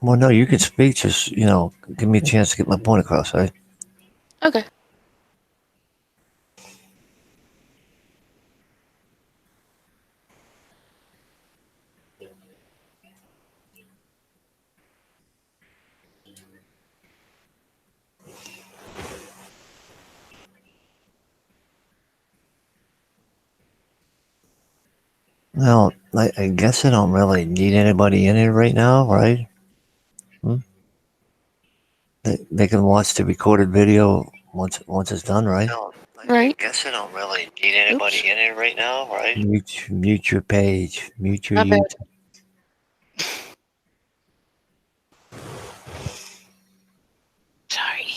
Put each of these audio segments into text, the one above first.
Well, no, you can speak. Just give me a chance to get my point across, right? Okay. Now, I guess I don't really need anybody in here right now, right? Hmm? They can watch the recorded video once it's done, right? No, I Right. guess I don't really need anybody Oops. in here right now, right? Mute your page. Mute your My bad. YouTube. Sorry.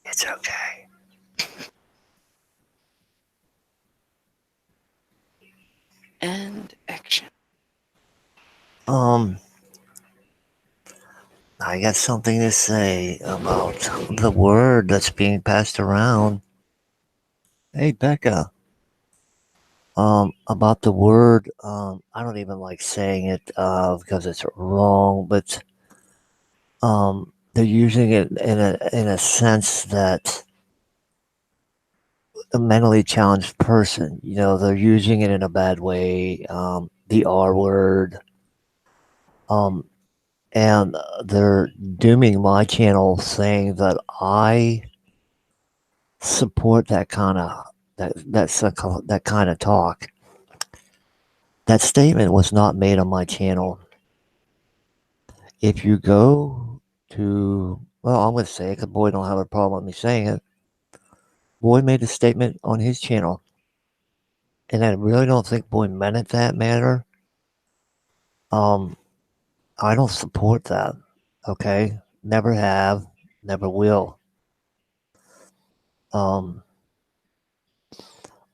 It's okay. And action. Um, I got something to say about the word that's being passed around. Hey, Becca. About the word, I don't even like saying it because it's wrong, but they're using it in a sense that a mentally challenged person, they're using it in a bad way. The R word, um, and they're dooming my channel, saying that I support that kind of talk. That statement was not made on my channel. If you go to, well, I'm going to say it because Boy don't have a problem with me saying it. Boy made a statement on his channel, and I really don't think Boy meant it that manner. Um, I don't support that. Okay, never have, never will. Um,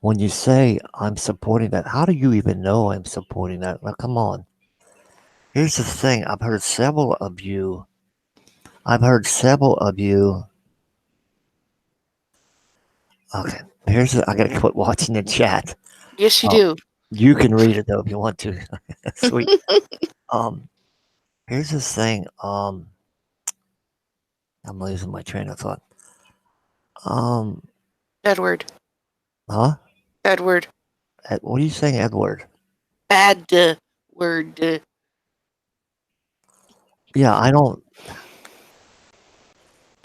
when you say I'm supporting that, how do you even know I'm supporting that? Now, come on. Here's the thing. I've heard several of you. Okay. I gotta quit watching the chat. Yes, you Uh, do. you can read it though if you want to. Sweet. Um, here's the thing. I'm losing my train of thought. Um, Edward. huh? Edward. What are you saying, Edward? Bad word. Yeah, I don't.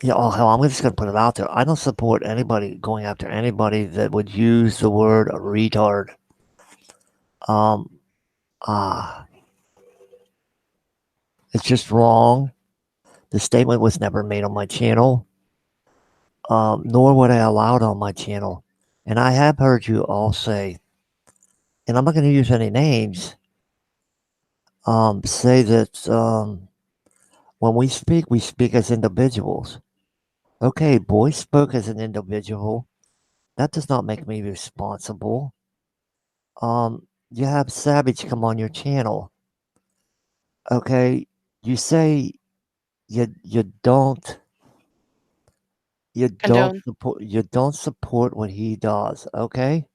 Yeah, oh hell, I'm just gonna put it out there. I don't support anybody going after anybody that would use the word retard. Um, ah, it's just wrong. The statement was never made on my channel, nor would I allow it on my channel. And I have heard you all say, and I'm not going to use any names, say that when we speak as individuals. Okay, Boy spoke as an individual. That does not make me responsible. You have Savage come on your channel. Okay, you say you don't Condone. support what he does. Okay,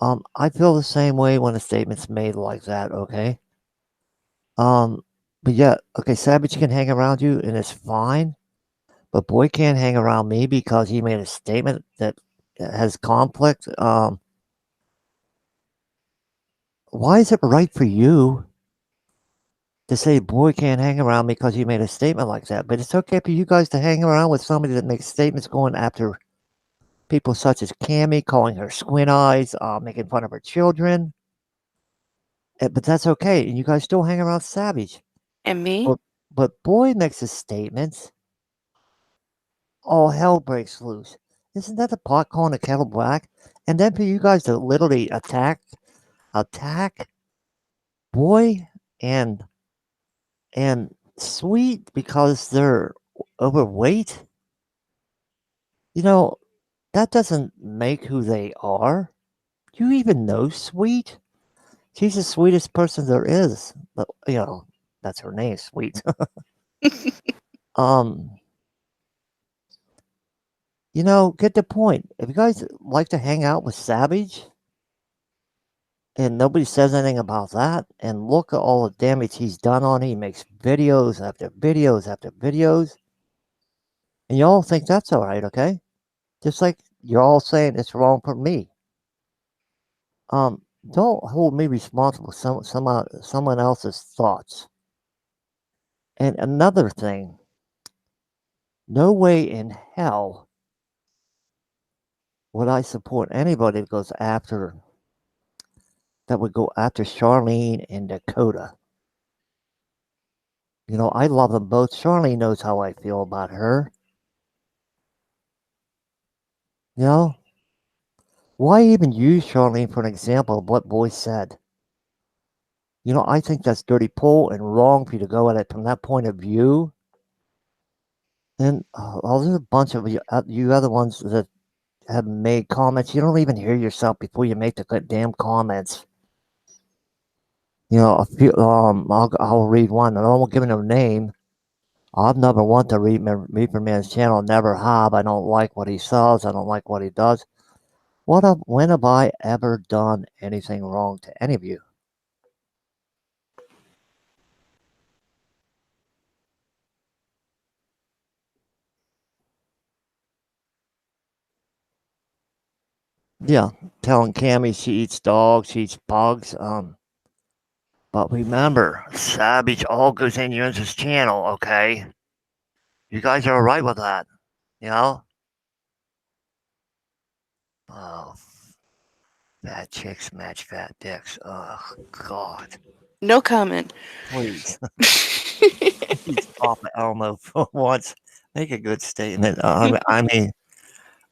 I feel the same way when a statement's made like that. Okay, um, but yeah, okay, Savage can hang around you and it's fine, but Boy can't hang around me because he made a statement that has conflict. Why is it right for you to say Boy can't hang around me because you made a statement like that? But it's okay for you guys to hang around with somebody that makes statements going after people such as Cammy, calling her squint eyes, making fun of her children. But that's okay, and you guys still hang around Savage. And me? But but Boy makes a statement, all hell breaks loose. Isn't that the pot calling the kettle black? And then for you guys to literally attack Boy and Sweet because they're overweight, you know, that doesn't make who they are. Do you even know Sweet? She's the sweetest person there is. But, that's her name, Sweet. um, get the point. If you guys like to hang out with Savage and nobody says anything about that. And look at all the damage he's done on it. He makes videos after videos after videos. And y'all think that's all right, okay? Just like you're all saying it's wrong for me. Don't hold me responsible for someone else's thoughts. And another thing, no way in hell would I support anybody that would go after Charlene and Dakota. You know, I love them both. Charlene knows how I feel about her. You know, why even use Charlene for an example of what Boy said? You know, I think that's dirty pull and wrong for you to go at it from that point of view. And there's a bunch of you other ones that have made comments. You don't even hear yourself before you make the damn comments. You know, a few. I'll read one, and I won't give no name. I've never wanted to read Reaper Man's channel. Never have. I don't like what he says. I don't like what he does. When have I ever done anything wrong to any of you? Yeah, telling Cammy she eats dogs, she eats bugs. But remember, Savage all goes in Yuns's channel, okay? You guys are alright with that, you know? Oh, fat chicks match fat dicks. Oh, God. No comment. Please. Please stop it, Elmo, for once. Make a good statement. I mean,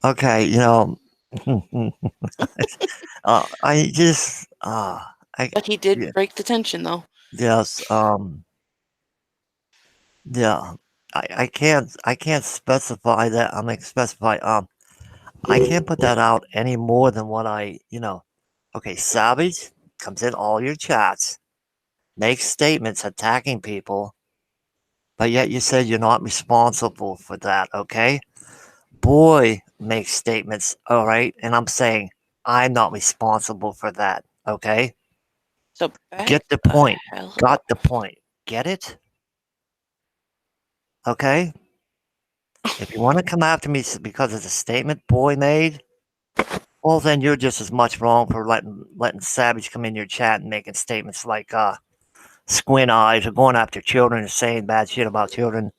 okay, you know, I just, But he did yeah, break the tension, though. yes, yeah, I can't specify that. I mean, specify, I can't put that out any more than what okay, Savage comes in all your chats, makes statements attacking people, but yet you said you're not responsible for that, okay? Boy makes statements, all right, and I'm saying I'm not responsible for that, okay? So back Get the point. hell Got up. the point. Get it? Okay? If you want to come after me because of the statement Boy made, well, then you're just as much wrong for letting Savage come in your chat and making statements like squint eyes or going after children or saying bad shit about children.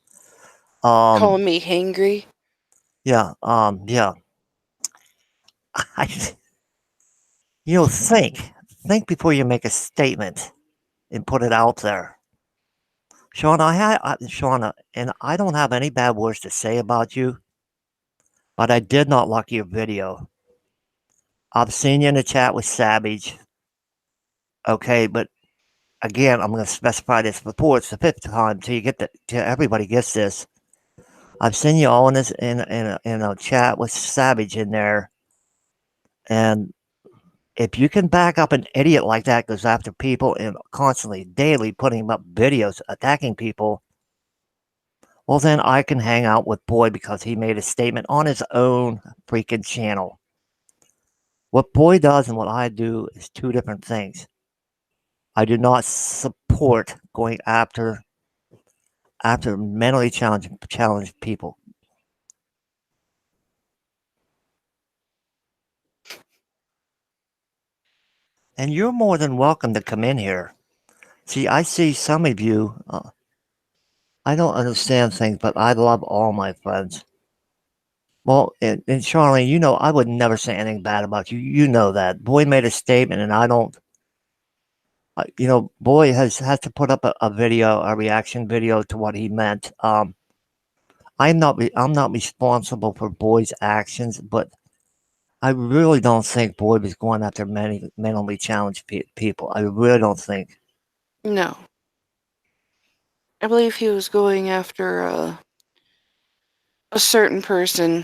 Calling me hangry. Yeah, yeah. I, think before you make a statement and put it out there. Shauna, and I don't have any bad words to say about you, but I did not like your video. I've seen you in the chat with Savage. Okay, but again, I'm going to specify this before it's the fifth time till everybody gets this. I've seen you all in this in a chat with Savage in there, and if you can back up an idiot like that goes after people and constantly, daily putting up videos attacking people, well, then I can hang out with Boy because he made a statement on his own freaking channel. What Boy does and what I do is two different things. I do not support going after mentally challenged people. And you're more than welcome to come in here. See, I see some of you. I don't understand things, but I love all my friends. Well, and Charlene, you know, I would never say anything bad about you. You know that. Boy made a statement, and I don't. Boy has to put up a video, a reaction video to what he meant. I'm not responsible for Boy's actions, but I really don't think Boy was going after many mentally challenged people. I really don't think. No. I believe he was going after a certain person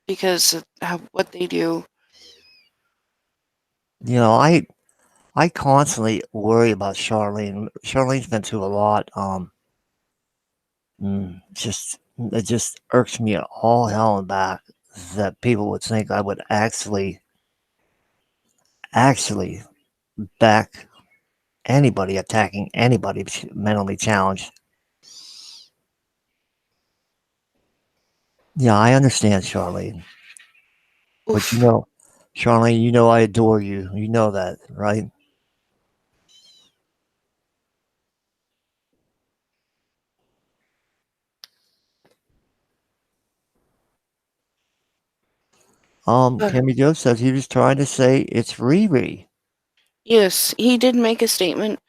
because of what they do. You know, I constantly worry about Charlene. Charlene's been through a lot. It just irks me all hell and back that people would think I would actually back anybody attacking anybody mentally challenged. Yeah, I understand, Charlene. But Oof. Charlene, you know I adore you. You know that, right? Uh, Kimmy Joe says he was trying to say it's Riri. yes, he did make a statement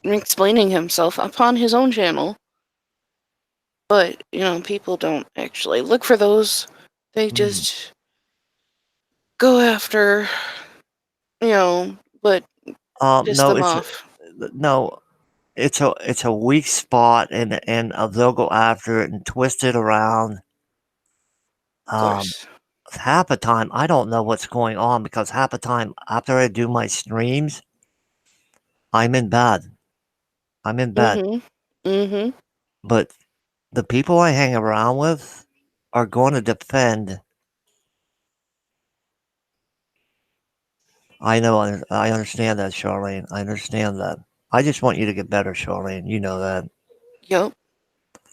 explaining himself upon his own channel, but people don't actually look for those. They Mm. just go after, but piss No, them it's off. no, it's a weak spot, and they'll go after it and twist it around. Of Um, course. half the time I don't know what's going on because half the time after I do my streams, I'm in bed. I'm in bed. Mhm. Mhm. But the people I hang around with are going to defend. I know. I understand that, Charlene. I understand that. I just want you to get better, Charlene. You know that. Yep.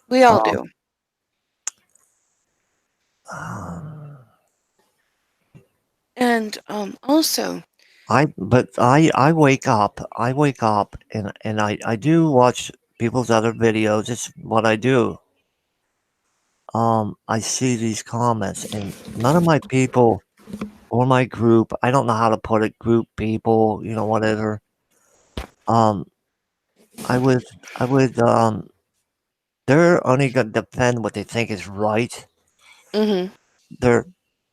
We all Um, do. um, And also, I wake up and I do watch people's other videos. It's what I do. I see these comments and none of my people or my group, I don't know how to put it, group people, whatever. Um, I would, I would, they're only going to defend what they think is right. mhm. They're,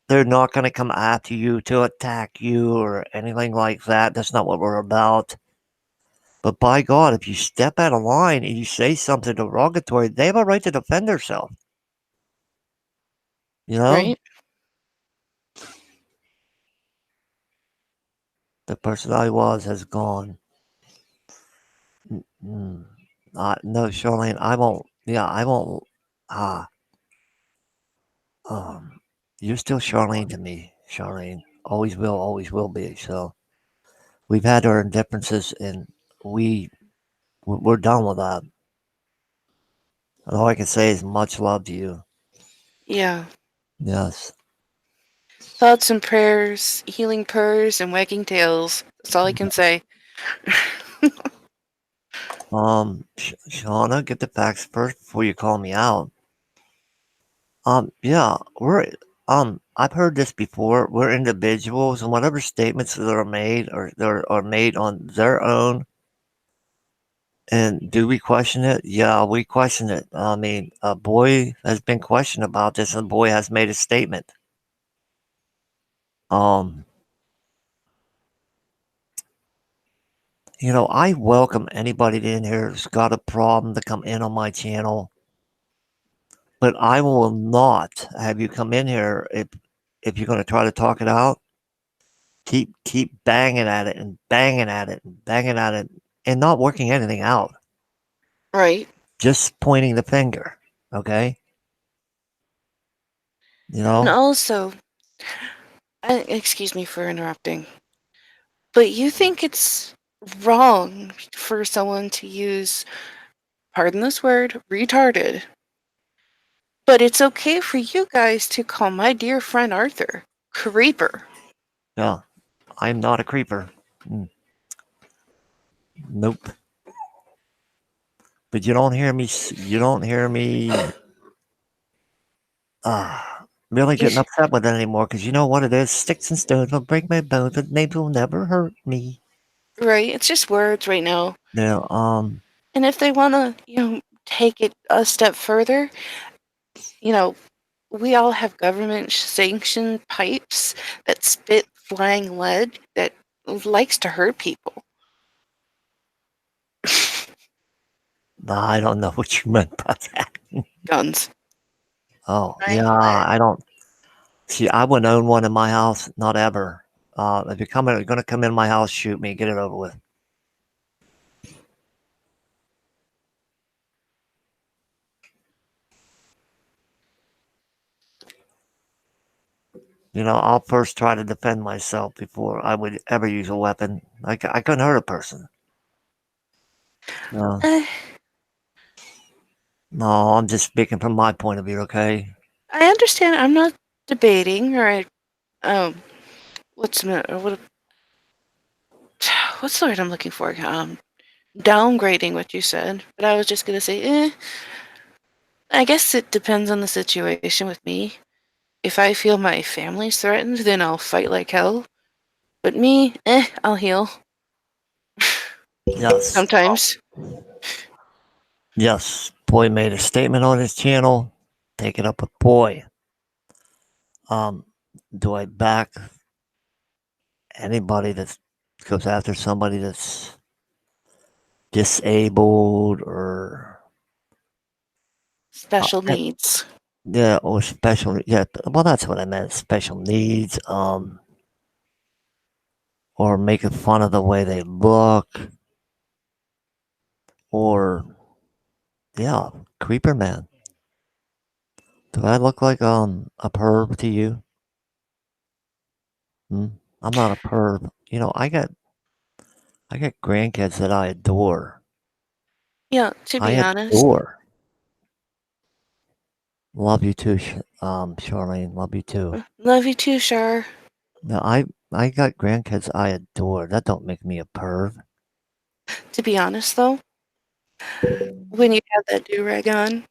they're not going to come after you to attack you or anything like that. That's not what we're about. But by God, if you step out of line and you say something derogatory, they have a right to defend themselves. You know, Right? the person I was has gone. Mm, no, Charlene, I won't. Yeah, I won't. Ah, um, you're still Charlene to me, Charlene. Always will be. So we've had our differences, and we we're done with that. And all I can say is much love to you. Yeah. Yes. Thoughts and prayers, healing purrs, and wagging tails. That's all I can say. Shauna, get the facts first before you call me out. Yeah, I've heard this before. We're individuals, and whatever statements that are made are made on their own. And do we question it? Yeah, we question it. I mean, a boy has been questioned about this, and a boy has made a statement. Um, I welcome anybody in here who's got a problem to come in on my channel, but I will not have you come in here if you're going to try to talk it out. Keep banging at it and banging at it and banging at it and not working anything out. Right. Just pointing the finger. Okay? You And know? also, excuse me for interrupting, but you think it's wrong for someone to use, pardon this word, retarded. But it's okay for you guys to call my dear friend Arthur creeper. Yeah. I'm not a creeper. Mm, nope. But you don't hear me really getting upset with it anymore because you know what it is? Sticks and stones will break my bones, but they will never hurt me. Right, it's just words right now. Yeah, And if they want to, take it a step further, you know, we all have government sanctioned pipes that spit flying lead that likes to hurt people. I don't know what you meant by that. Guns. Oh, Right? yeah, I don't see. I wouldn't own one in my house, not ever. If you're gonna come in my house, shoot me, get it over with. I'll first try to defend myself before I would ever use a weapon. I couldn't hurt a person. No, Uh, no, I'm just speaking from my point of view, okay? I understand. I'm not debating or what's what's the word I'm looking for? Downgrading what you said. But I was just gonna say, I guess it depends on the situation with me. If I feel my family's threatened, then I'll fight like hell. But me, I'll heal. Yes. Sometimes. Yes. Boy made a statement on his channel. Take it up with Boy. Um, do I back anybody that goes after somebody that's disabled or Special uh, needs. yeah, or special? Yeah, well, that's what I meant. Special needs. Or making fun of the way they look, or yeah, creeper man. Do I look like a perv to you? Hmm? I'm not a perv. I got grandkids that I adore. Yeah, to I be honest. adore. Love you too, Charlene. Love you too. Love you too, Shar. Now I got grandkids I adore. That don't make me a perv. To be honest, though, when you have that do-rag on,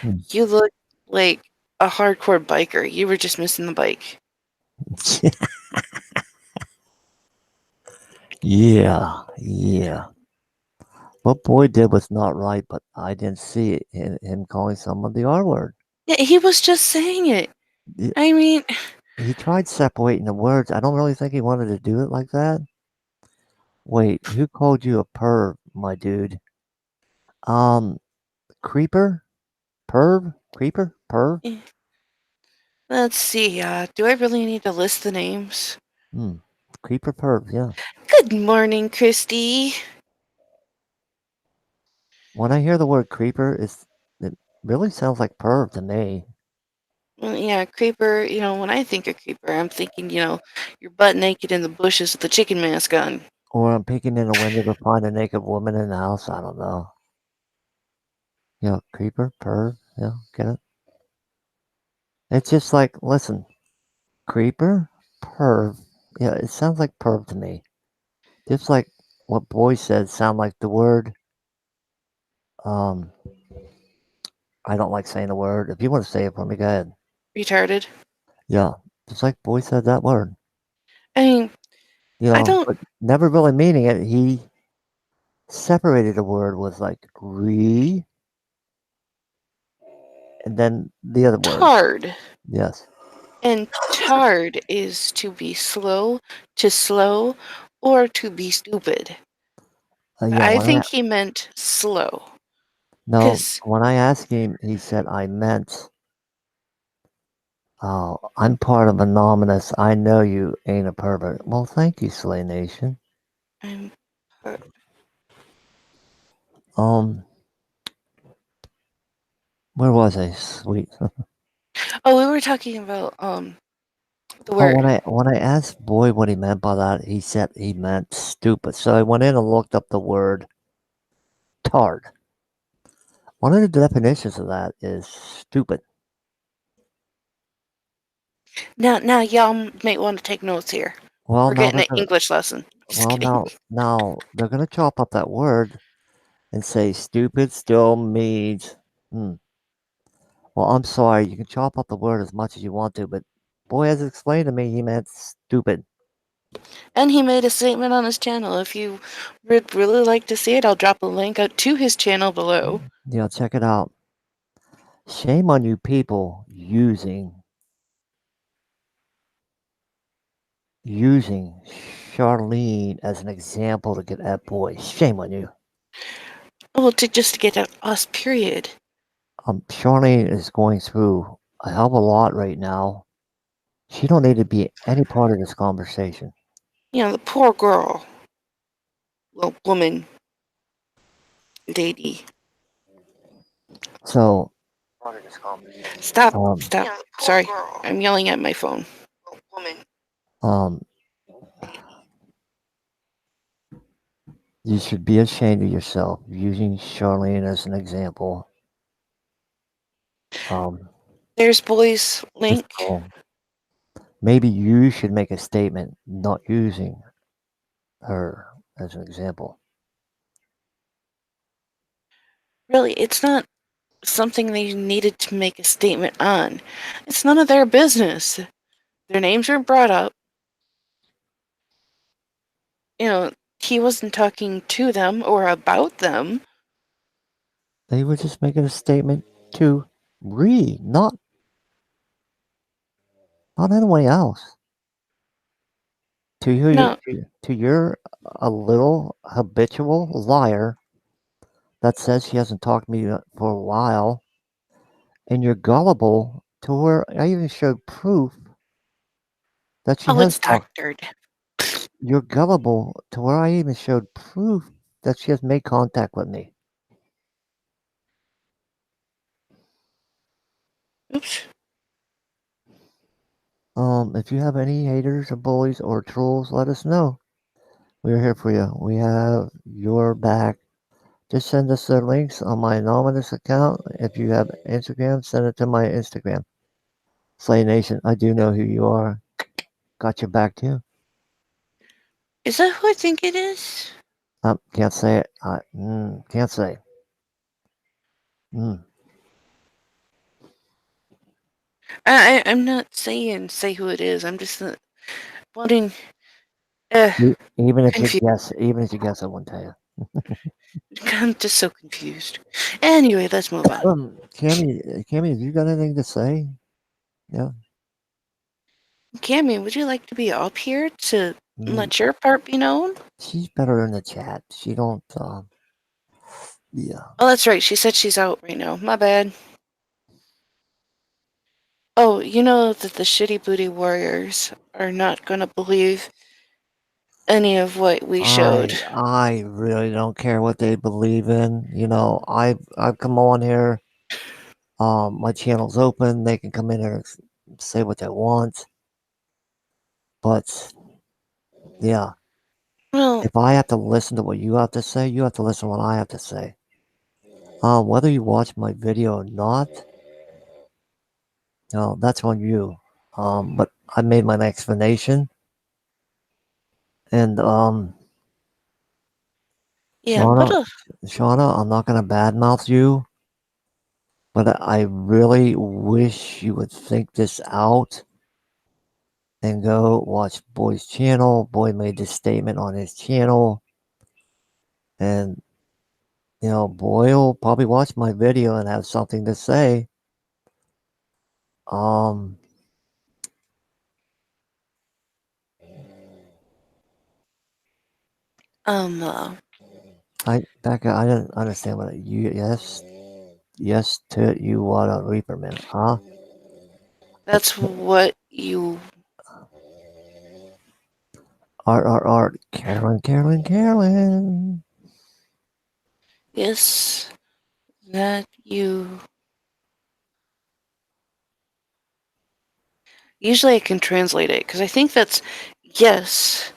Hmm. you look like a hardcore biker. You were just missing the bike. Yeah, yeah. What Boy did was not right, but I didn't see it in him calling someone the R word. Yeah, he was just saying it. Y- I mean, He tried separating the words. I don't really think he wanted to do it like that. Wait, who called you a perv, my dude? Um, creeper? Perv? Creeper? Perv? let's see. Do I really need to list the names? Hmm. Creeper perv, yeah. Good morning, Christy. When I hear the word creeper, it really sounds like perv to me. Well, yeah, creeper. When I think of creeper, I'm thinking, you're butt naked in the bushes with the chicken mask on. Or I'm peeking in a window to find a naked woman in the house. I don't know. Creeper, perv, get it? It's just like, listen, creeper, perv. Yeah, it sounds like perv to me. Just like what Boy said sound like the word. Um, I don't like saying the word. If you want to say it for me, go ahead. Retarded. Yeah, just like Boy said that word. I mean, I don't. But never really meaning it. He separated the word with like re, and then the other word. Tard. Yes. And tard is to be slow, to slow, or to be stupid. Yeah. I think he meant slow. No, Because, when I asked him, he said I meant. Oh, I'm part of Anonymous. I know you ain't a pervert. Well, thank you, Slay Nation. I'm, Um, where was I? Sweet. oh, we were talking about the Oh, when word. I asked Boy what he meant by that, he said he meant stupid. So I went in and looked up the word tard. One of the definitions of that is stupid. Now, y'all might want to take notes here. Well, We're now getting they're an gonna. English lesson. Just Well, kidding. now they're gonna chop up that word and say stupid still means. Hmm. Well, I'm sorry. You can chop up the word as much as you want to, but Boy has explained to me he meant stupid. And he made a statement on his channel. If you would really like to see it, I'll drop a link out to his channel below. Check it out. Shame on you people using Charlene as an example to get at Boy. Shame on you. Well, just to get at us, period. Charlene is going through a hell of a lot right now. She don't need to be any part of this conversation. The poor girl. Well, woman. Lady. So, Stop. um, Stop. Sorry. I'm yelling at my phone. woman. Um, you should be ashamed of yourself using Charlene as an example. There's boys This link. girl, maybe you should make a statement not using her as an example. Really, it's not something they needed to make a statement on. It's none of their business. Their names were brought up. You know, he wasn't talking to them or about them. They were just making a statement to read, not anyone else. To you, No, to you're a little habitual liar that says she hasn't talked to me for a while, and you're gullible to where I even showed proof that she oh, has it's talked. doctored. You're gullible to where I even showed proof that she has made contact with me. Oops. If you have any haters or bullies or trolls, let us know. We're here for you. We have your back. Just send us the links on my anonymous account. If you have Instagram, send it to my Instagram. Slay Nation, I do know who you are. Got your back too. Is that who I think it is? Can't say it. Can't say. Mm. I'm not saying say who it is. I'm just wanting. Even if you Confused. guess, I won't tell you. I'm just so confused. Anyway, let's move on. Cammy, have you got anything to say? Yeah. Cammy, would you like to be up here to Mm, let your part be known? she's better in the chat. She don't. Yeah. Oh, that's right. She said she's out right now. My bad. Oh, you know that the Shitty Booty Warriors are not gonna believe any of what we showed. I really don't care what they believe in. You know, I've come on here. My channel's open. They can come in here and say what they want. But yeah, Well, if I have to listen to what you have to say, you have to listen to what I have to say. Whether you watch my video or not, that's on you. But I made my explanation, and yeah, what Shauna, a. Shauna, I'm not gonna badmouth you, but I really wish you would think this out and go watch Boy's channel. Boy made this statement on his channel, and Boy will probably watch my video and have something to say. Um, Becca, I didn't understand what yes to you what a reaper man, huh? That's what you. Art, Carolyn. Yes, that you. Usually I can translate it because I think that's yes.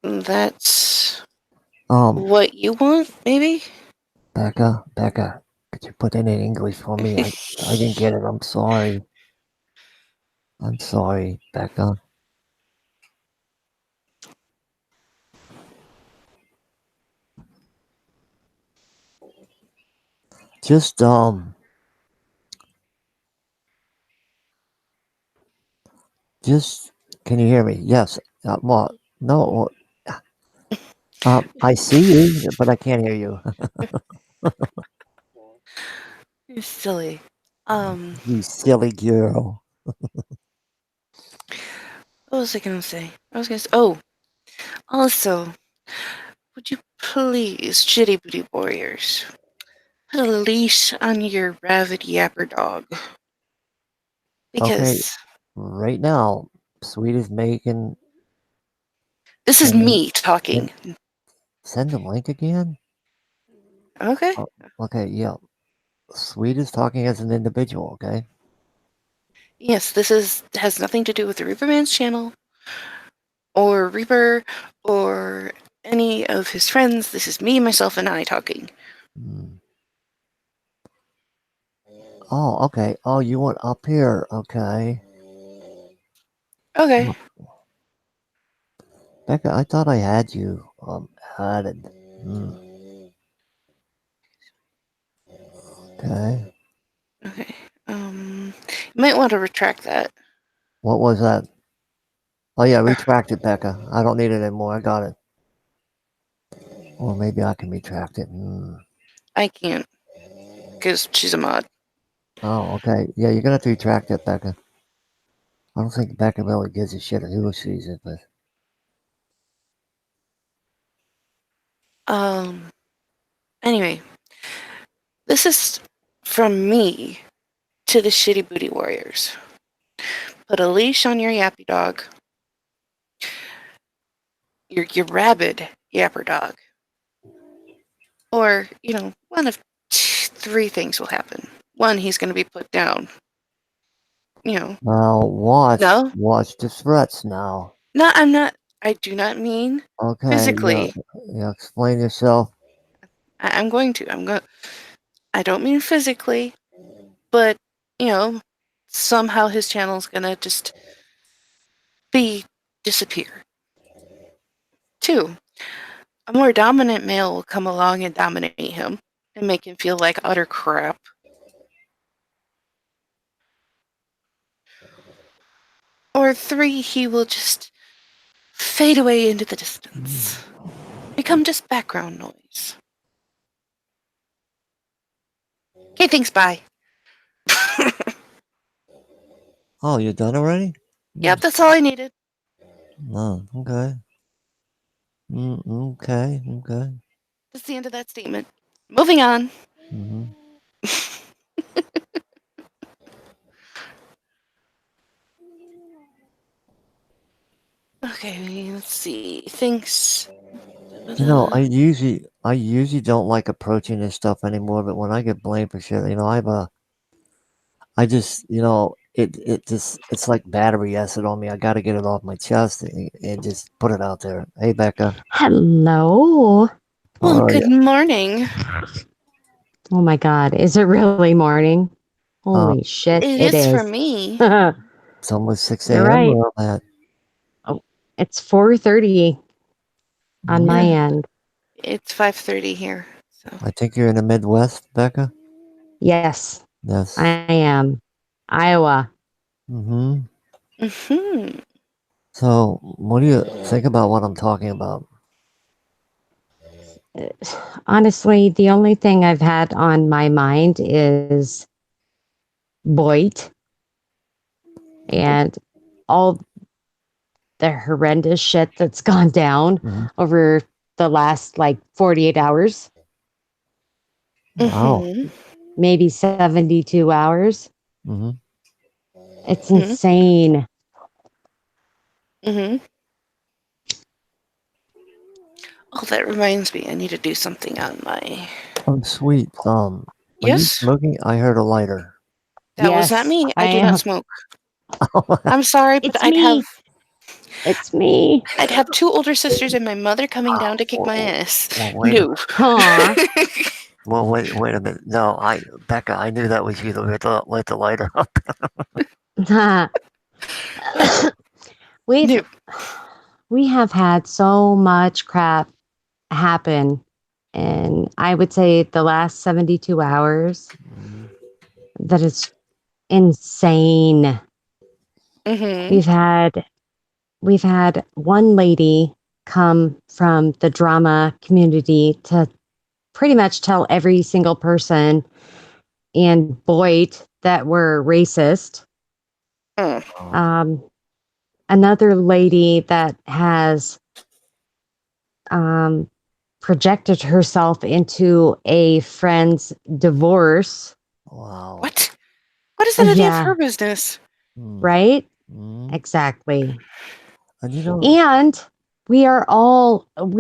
That's what you want, maybe? Becca, could you put that in English for me? I didn't get it. I'm sorry. I'm sorry, Becca. Just just can you hear me? Yes. Well, no. I see you, but I can't hear you. You're silly. What You silly girl. was I gonna say? Oh, also, would you please, Shitty Booty Warriors, put a leash on your rabid yapper dog? Okay, Because right now, Sweet is making this is sending me talking. send the link again. Okay? Okay, yeah. Sweet is talking as an individual. Okay. Yes, this has nothing to do with the Reaper Man's channel or Reaper or any of his friends. This is me, myself, and I talking. Hmm. Oh, okay. Oh, you went up here. Okay. Okay. Becca, I thought I had you added. Hmm. Okay. Okay. You might want to retract that. What was that? Oh yeah, retract it, Becca. I don't need it anymore. I got it. Or maybe I can retract it. Hmm. I can't, because she's a mod. Oh, okay. Yeah, you're gonna have to retract it, Becca. I don't think Becca really gives a shit who sees it, but Anyway, this is from me to the Shitty Booty Warriors. Put a leash on your yappy dog. Your rabid yapper dog. Or, one of three things will happen. One, he's going to be put down. now No, watch the threats now. no, I'm not. I do not mean Okay, yeah, physically. yeah. Explain yourself. I'm going to. I don't mean physically, but somehow his channel's gonna just disappear. Two, a more dominant male will come along and dominate him and make him feel like utter crap. Or three, he will just fade away into the distance, become just background noise. Okay, thanks, bye. Oh, you're done already? Yep, that's all I needed. Oh, okay. Okay, okay. That's the end of that statement. Moving on. Mm-hmm. Okay, let's see. Thanks. You know, I usually don't like approaching this stuff anymore, but when I get blamed for shit, I just, it's like battery acid on me. I got to get it off my chest and just put it out there. Hey, Becca. Hello. How Well, are good you? morning. Oh my God. Is it really morning? Uh, Holy shit, It it is for is. me. You're it's almost 6 a.m. right. where I'm at. Oh, it's 4:30 on my Mhm. end. It's 5:30 here. So I think you're in the Midwest, Becca. Yes, I Yes. am. Iowa. Mm-hmm. hmm So, what do you think about what I'm talking about? Honestly, the only thing I've had on my mind is Boyd and all the horrendous shit that's gone down Mhm. over the last 48 hours, Wow. hmm maybe 72 hours. Mm-hmm. It's hmm insane. hmm Oh, that reminds me. I need to do something on my. Oh, sweet. Are you Yes, smoking? I heard a lighter. that was not Yes, me. I I do not am. smoke. I'm sorry, but It's me. It's me. I'd have two older sisters and my mother coming down to kick my ass. Well, wait a No. Aw. well, wait a minute. No, Becca, I knew that was you that lit the lighter up. we've No. we have had so much crap happen, and I would say the last 72 hours that is insane. hmm We've had one lady come from the drama community to pretty much tell every single person in Boyd that we're racist. Mm. Um, Another lady that has um, projected herself into a friend's divorce. Wow. What? What is that any of Yeah, her business? Mm. right? Mm. Exactly. And you know, And we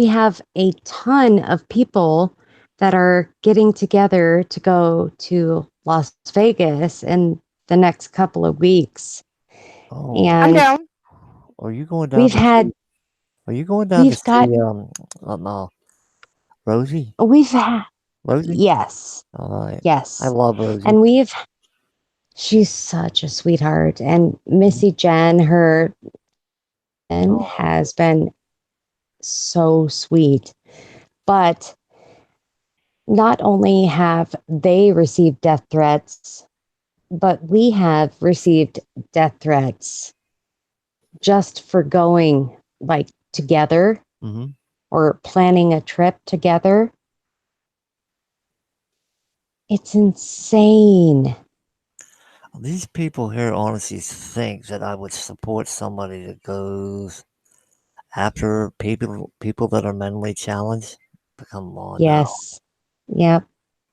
have a ton of people that are getting together to go to Las Vegas in the next couple of weeks. Oh, I'm And down. are you going down we've to had, see? Are you going down to we've got, see Rosie? we've had, Rosie? yes, All right. I yes. love Rosie. And she's such a sweetheart. And Mhm. Missy Jen, her, and Oh, has been so sweet. But not only have they received death threats, but we have received death threats just for going like together hmm or planning a trip together. It's insane. These people here honestly think that I would support somebody that goes after people that are mentally challenged. But come on now. Yes. Yep.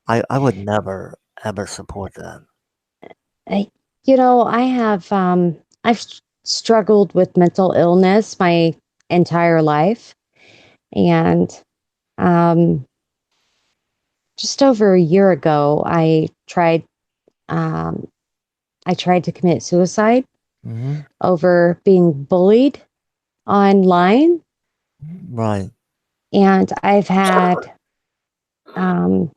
I would never ever support that. I, I have I've struggled with mental illness my entire life, and um just over a year ago um I tried to commit suicide hmm over being bullied online. Right. And I've had um,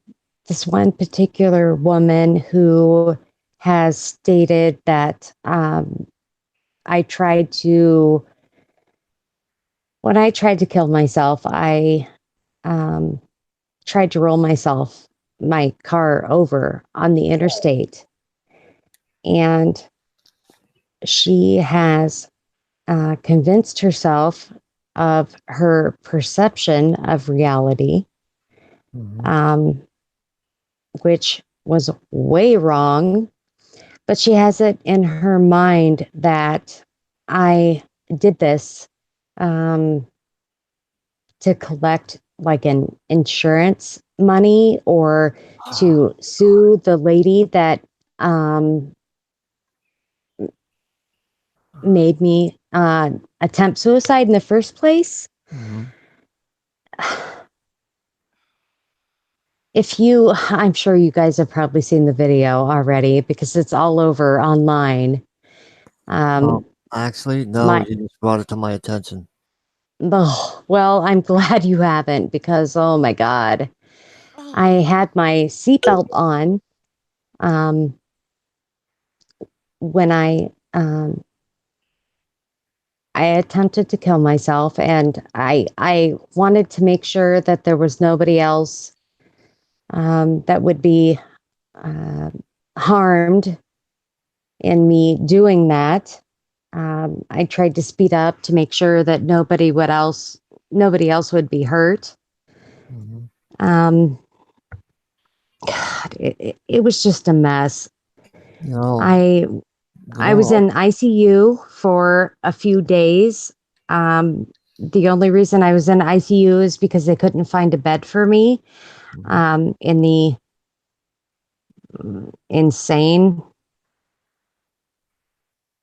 this one particular woman who has stated that I tried to, when I tried to kill myself, I um, tried to roll my car over on the interstate. And she has convinced herself of her perception of reality, hmm um, which was way wrong. But she has it in her mind that I did this um, to collect like an insurance money or to sue the lady that um, made me attempt suicide in the first place. hmm I'm sure you guys have probably seen the video already because it's all over online. Oh, Um, actually, no. my You just brought it to my attention. Oh, well, I'm glad you haven't because oh my God. I had my seatbelt on um, when I attempted to kill myself, and I wanted to make sure that there was nobody else that would be uh, harmed in me doing that. I tried to speed up to make sure that nobody else would be hurt. hmm Um, God, it was just a mess. You know, I you I was know. in ICU for a few days. The only reason I was in ICU is because they couldn't find a bed for me Mhm. in the insane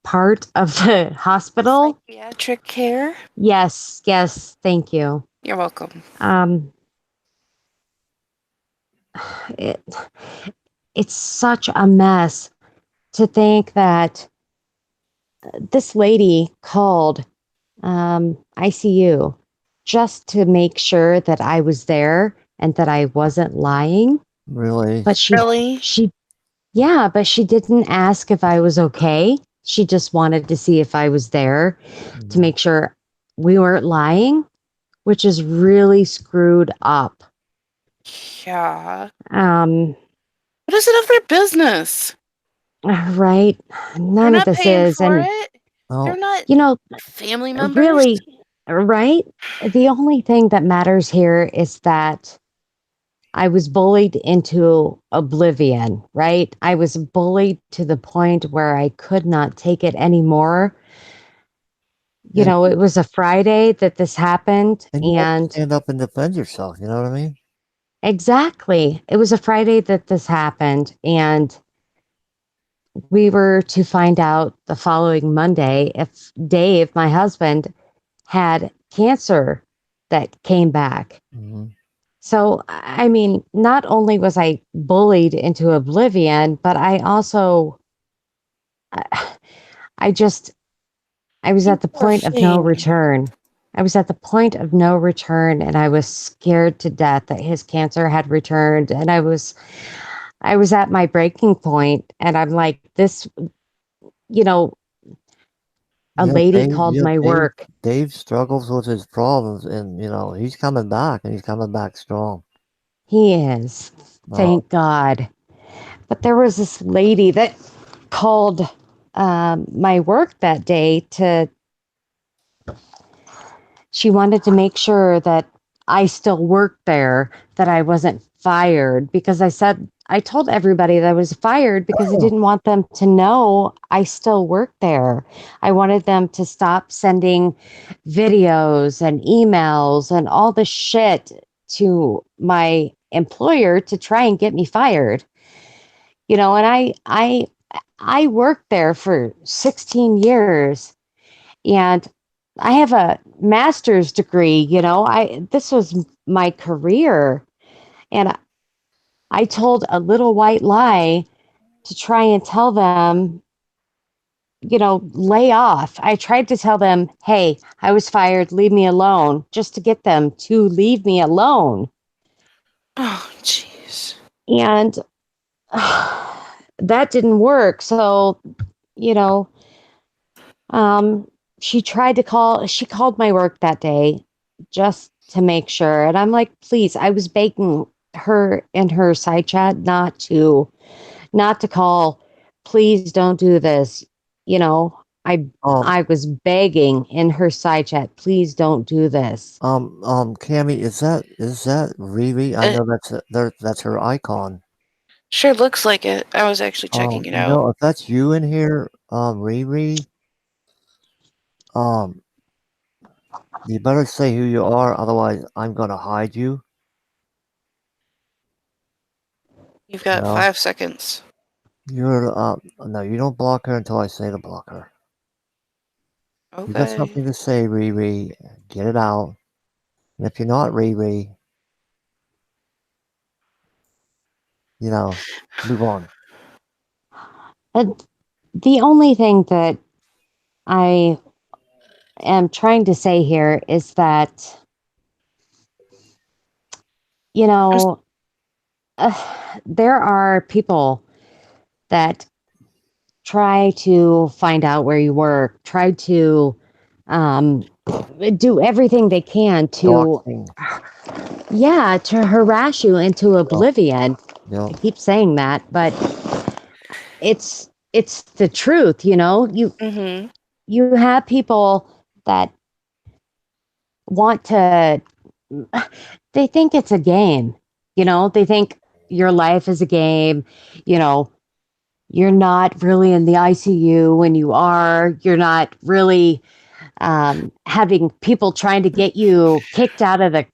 part of the hospital. Psychiatric care. Yes, yes, thank you. You're welcome. Um, it, it's such a mess to think that this lady called ICU just to make sure that I was there and that I wasn't lying. Really. But Really? yeah, but she didn't ask if I was okay. She just wanted to see if I was there to Mhm. make sure we weren't lying, which is really screwed up. Yeah. Um, What is it of their business? right? They're None of not this paying is. for And, it. Oh, They're not you know, family members. really, right? The only thing that matters here is that I was bullied into oblivion, right? I was bullied to the point where I could not take it anymore. and It was a Friday that this happened. you had to And stand up and defend yourself. You know what I mean? exactly, it was a Friday that this happened. And we were to find out the following Monday if Dave, my husband, had cancer that came back. hmm So, I mean, not only was I bullied into oblivion, but I also I, I just, I was at the Poor point of no thing. return. I was at the point of no return, and I was scared to death that his cancer had returned. And I was at my breaking point, and I'm like, this, you know, a lady called my work. Dave struggles with his problems, and he's coming back, and he's coming back strong. He is, thank God. But there was this lady that called my work that day she wanted to make sure that I still worked there, that I wasn't fired, because I told everybody that I was fired because I didn't want them to know I still worked there. I wanted them to stop sending videos and emails and all the shit to my employer to try and get me fired. And I worked there for 16 years, and I have a master's degree. This was my career, and I told a little white lie to try and tell them, lay off. I tried to tell them, hey, I was fired, leave me alone, just to get them to leave me alone. Oh, jeez. And that didn't work. So, she called my work that day just to make sure. And I'm like, please, I was begging her in her side chat not to call. Please don't do this. I was begging in her side chat, please don't do this. Cammy, is that Riri? I know that's her icon. Sure looks like it. I was actually checking it out. No, if that's you in here, Riri, you better say who you are, otherwise I'm gonna hide you. You've got 5 seconds. No, you don't block her until I say to block her. You got Okay. something to say, Riri. Get it out. And if you're not Riri, move on. And the only thing that I am trying to say here is that, there are people that try to find out where you work, try to do everything they can to, Doxing. to harass you into oblivion. Yeah. I keep saying that, but it's the truth. You have people that want to, they think it's a game. They think your life is a game. You're not really in the ICU when you are. You're not really having people trying to get you kicked out of the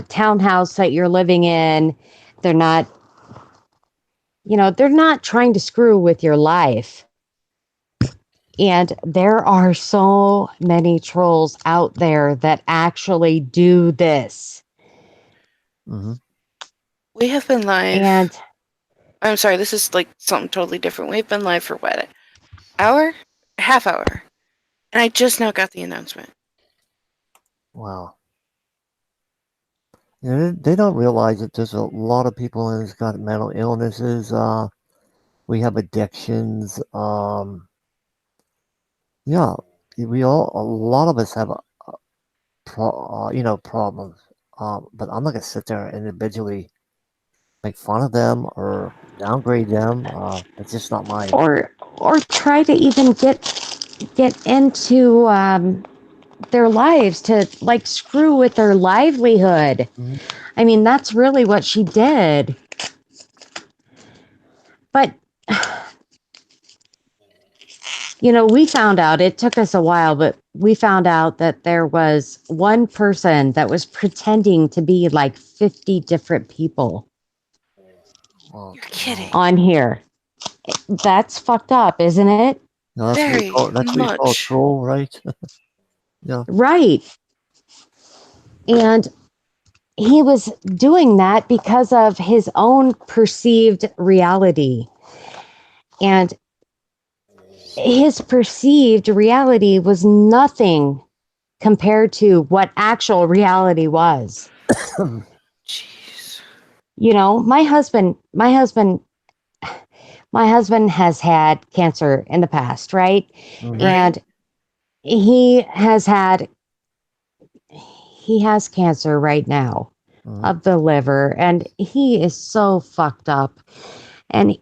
townhouse that you're living in. They're not, they're not trying to screw with your life. And there are so many trolls out there that actually do this. Mm-hmm. We have been live. And I'm sorry, this is like something totally different. We've been live for what? Hour? Half hour. And I just now got the announcement. Wow. They don't realize that there's a lot of people who's got mental illnesses. We have addictions. Yeah, a lot of us have problems. But I'm not gonna sit there and individually make fun of them or downgrade them. It's just not my. or try to even get into their lives to like screw with their livelihood. Mm-hmm. I mean, that's really what she did. But we found out, it took us a while, but we found out that there was one person that was pretending to be like 50 different people. You're kidding. On here. That's fucked up, isn't it? No, that's what you call a troll, right? Yeah. Right. And he was doing that because of his own perceived reality. And his perceived reality was nothing compared to what actual reality was. Jeez. You know, my husband has had cancer in the past, right? Mhm. And he has cancer right now Mhm. of the liver, and he is so fucked up. And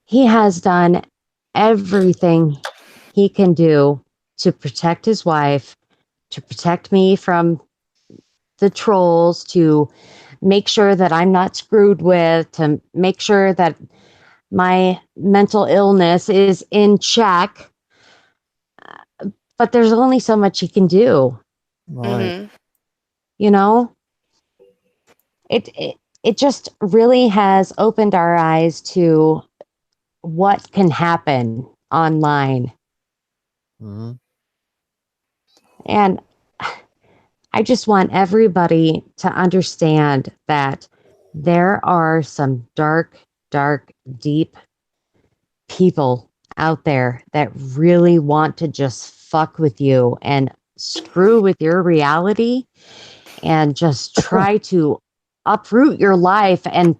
he has done everything he can do to protect his wife, to protect me from the trolls, to make sure that I'm not screwed with, to make sure that my mental illness is in check. But there's only so much he can do, Right. Hmm. you know? It just really has opened our eyes to what can happen online. Mhm. And I just want everybody to understand that there are some dark, dark, deep people out there that really want to just fuck with you and screw with your reality and just try to uproot your life and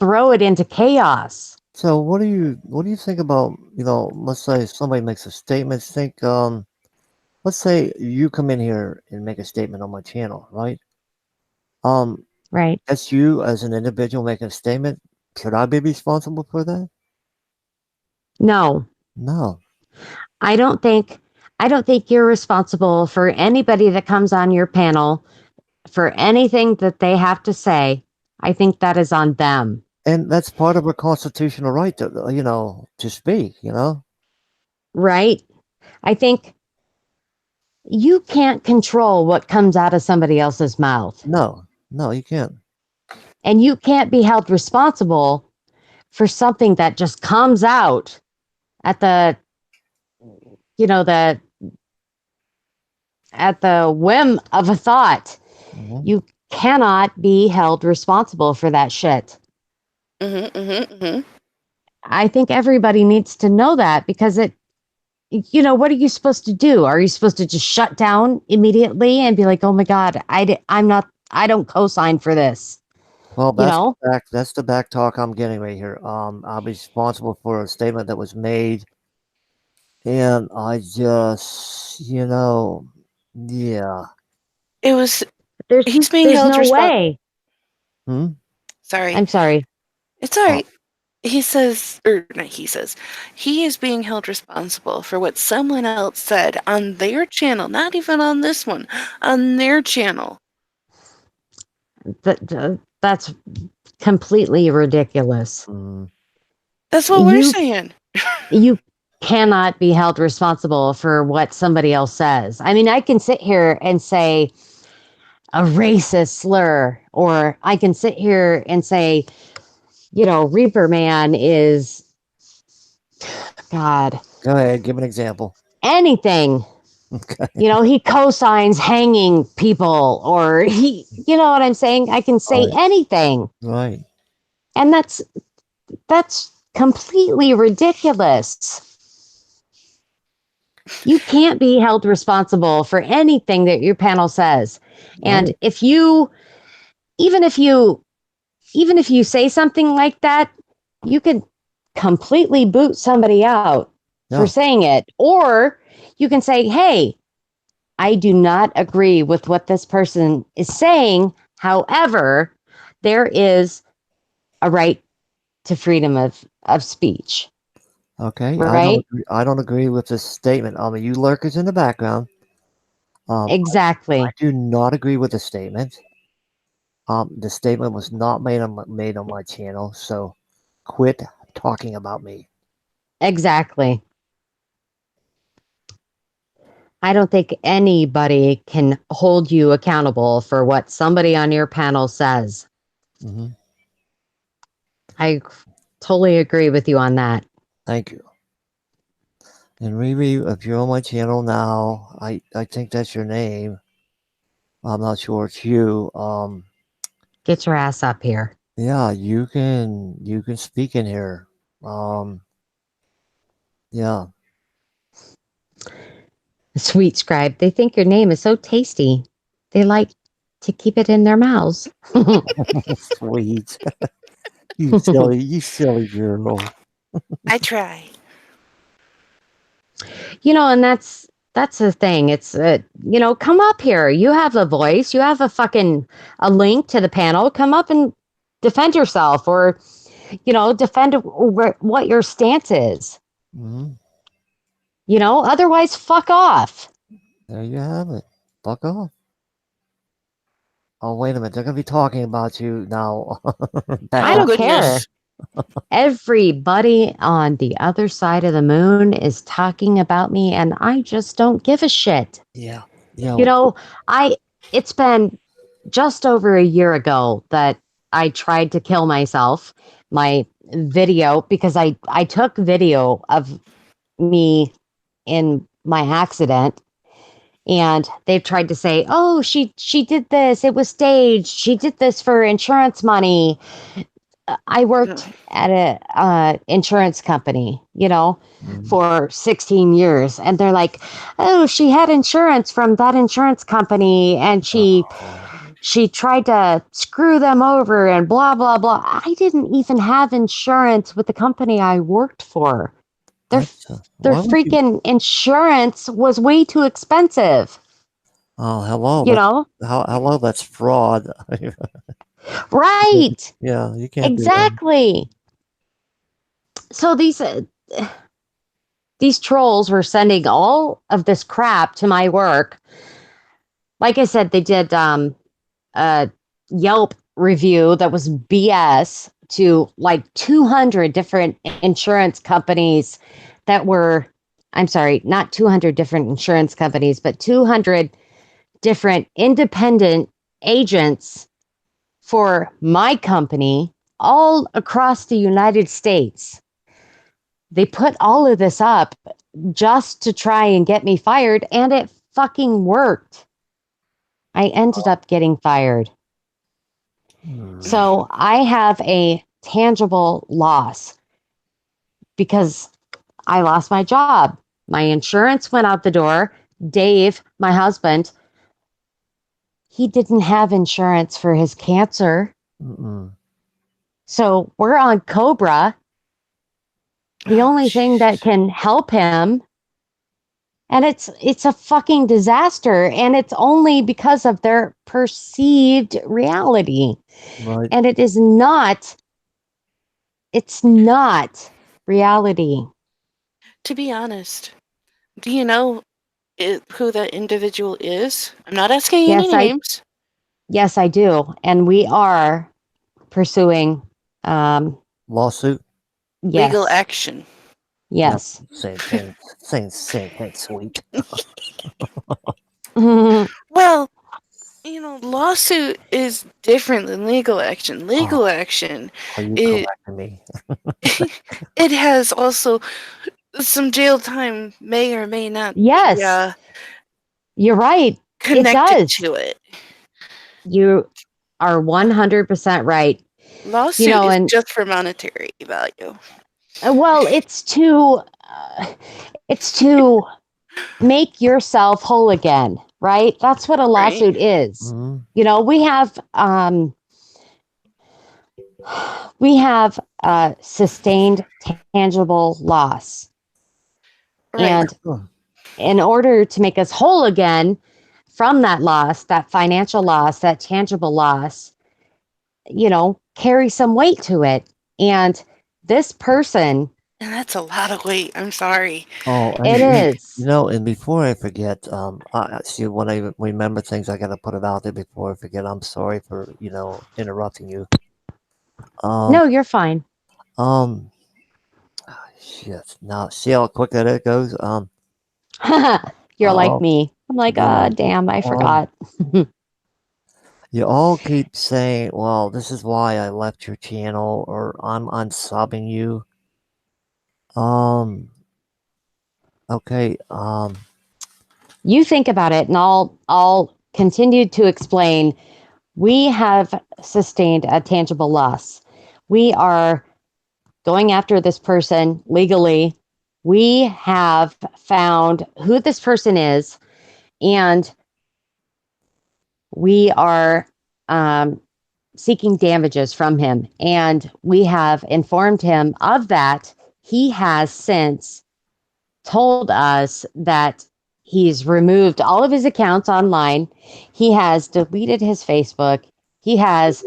throw it into chaos. So what do you think about, let's say somebody makes a statement, let's say you come in here and make a statement on my channel, right? Um, Right? that's you as an individual making a statement. Should I be responsible for that? No, No. I don't think I don't think you're responsible for anybody that comes on your panel for anything that they have to say. I think that is on them. And that's part of a constitutional right to speak. Right? I think you can't control what comes out of somebody else's mouth, No, no, you can't. and you can't be held responsible for something that just comes out at the you know the at the whim of a thought. Mhm. You cannot be held responsible for that shit. Hmm. Hmm. Hmm. I think everybody needs to know that, because what are you supposed to do? Are you supposed to just shut down immediately and be like, oh my God, I don't co-sign for this, Well, you know? that's the back talk I'm getting right here. I'm responsible for a statement that was made, and I just, yeah. It was. There's, He's being there's held no responsible. way. Hmm? Sorry. I'm sorry. It's all Oh, right. He says, or not he says, he is being held responsible for what someone else said on their channel, not even on this one, on their channel. That's completely ridiculous. mm, That's what we're You saying. you cannot be held responsible for what somebody else says. I mean, I can sit here and say a racist slur, or I can sit here and say, Reaper Man is God, go ahead, give an example. anything. Okay, He co-signs hanging people, or you know what I'm saying? I can say right, anything. right. And that's completely ridiculous. You can't be held responsible for anything that your panel says. And Right. even if you say something like that, you could completely boot somebody out for Yeah. saying it. Or you can say, hey, I do not agree with what this person is saying. However, there is a right to freedom of speech, Okay. right? I don't agree with this statement. You lurkers in the background. I Exactly. do not agree with the statement. The statement was not made on my channel, so quit talking about me. Exactly. I don't think anybody can hold you accountable for what somebody on your panel says. Hmm. I totally agree with you on that. Thank you. And Riri, if you're on my channel now, I think that's your name. I'm not sure it's you. Get your ass up here. Yeah, you can speak in here. Um, Yeah. Sweet scribe. They think your name is so tasty. They like to keep it in their mouths. Sweet. You silly girl. I try. And that's the thing. It's come up here. You have a voice. You have a link to the panel. Come up and defend yourself, or defend what your stance is. Hmm. Otherwise, fuck off. There you have it. Fuck off. Oh, wait a minute. They're going to be talking about you now. I Oh, don't care. goodness. Everybody on the other side of the moon is talking about me, and I just don't give a shit. Yeah. Yeah. It's been just over a year ago that I tried to kill myself. My video, because I took video of me in my accident, and they've tried to say, oh, she did this, it was staged, she did this for insurance money. I worked at a insurance company, Mhm. for 16 years, and they're like, oh, she had insurance from that insurance company, and she tried to screw them over and blah blah blah. I didn't even have insurance with the company I worked for. Their their Why would you? freaking insurance was way too expensive. Oh, hello. Hello. That's fraud. Right? Yeah, you can't do that. Exactly. So these trolls were sending all of this crap to my work. Like I said, they did a Yelp review that was BS to like 200 different insurance companies that were, I'm sorry, not 200 different insurance companies, but 200 different independent agents for my company all across the United States. They put all of this up just to try and get me fired, and it fucking worked. I ended up getting fired. So I have a tangible loss because I lost my job. My insurance went out the door. Dave, my husband, he didn't have insurance for his cancer. Mm-mm. So we're on Cobra. The only thing that can help him, and it's a fucking disaster, and it's only because of their perceived reality. Right. And it's not reality. To be honest, do you know who that individual is? I'm not asking any names. Yes, I do. And we are pursuing Lawsuit. yes. Legal action. Yes. Same thing. Same thing. Sweet. Well, lawsuit is different than legal action. Legal action, Are you it, correcting me? it has also some jail time, may or may not Yes. be You're right. connected does. to it. You are 100% right. Lawsuit is just for monetary value. Well, it's to make yourself whole again, right? That's what a lawsuit is. Mhm. We have sustained tangible loss. Right. And in order to make us whole again from that loss, that financial loss, that tangible loss, carry some weight to it. And this person, and that's a lot of weight. I'm sorry. Oh, it is. And before I forget, see, when I remember things, I gotta put it out there before I forget. I'm sorry for interrupting you. No, you're fine. Shit. Now, see how quick that it goes. You're like me. I'm like, yeah. damn, I forgot. You all keep saying, "Well, this is why I left your channel," or "I'm unsubbing you." Okay. You think about it, and I'll continue to explain. We have sustained a tangible loss. We are going after this person legally. We have found who this person is, and we are seeking damages from him. And we have informed him of that. He has since told us that he's removed all of his accounts online. He has deleted his Facebook. He has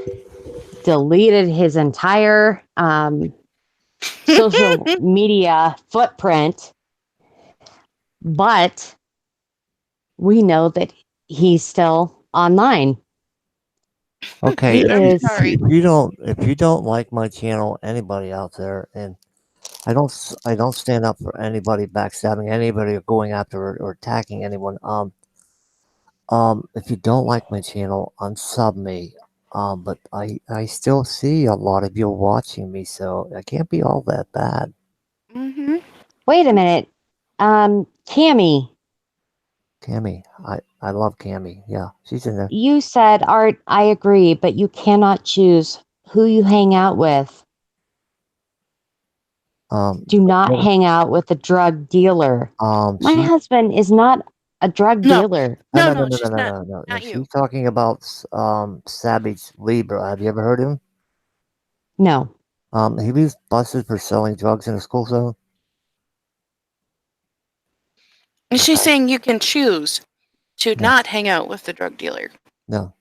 deleted his entire social media footprint. But we know that he's still online. Okay, He if I'm is. sorry. if you don't like my channel, anybody out there, and I don't stand up for anybody backstabbing anybody or going after or attacking anyone. If you don't like my channel, unsub me. But I still see a lot of you watching me, so I can't be all that bad. Mm-hmm. Wait a minute. Cammy, Cammy, I love Cammy. Yeah, she's in there. you said, Art, I agree, but you cannot choose who you hang out with. Do not no, hang out with a drug dealer. My she. husband is not a drug No. dealer. No, No, no, she's not. no. Not you. She's talking about Savage Libra. Have you ever heard of him? No. He was busted for selling drugs in a school zone. And she's saying you can choose to No. not hang out with the drug dealer No,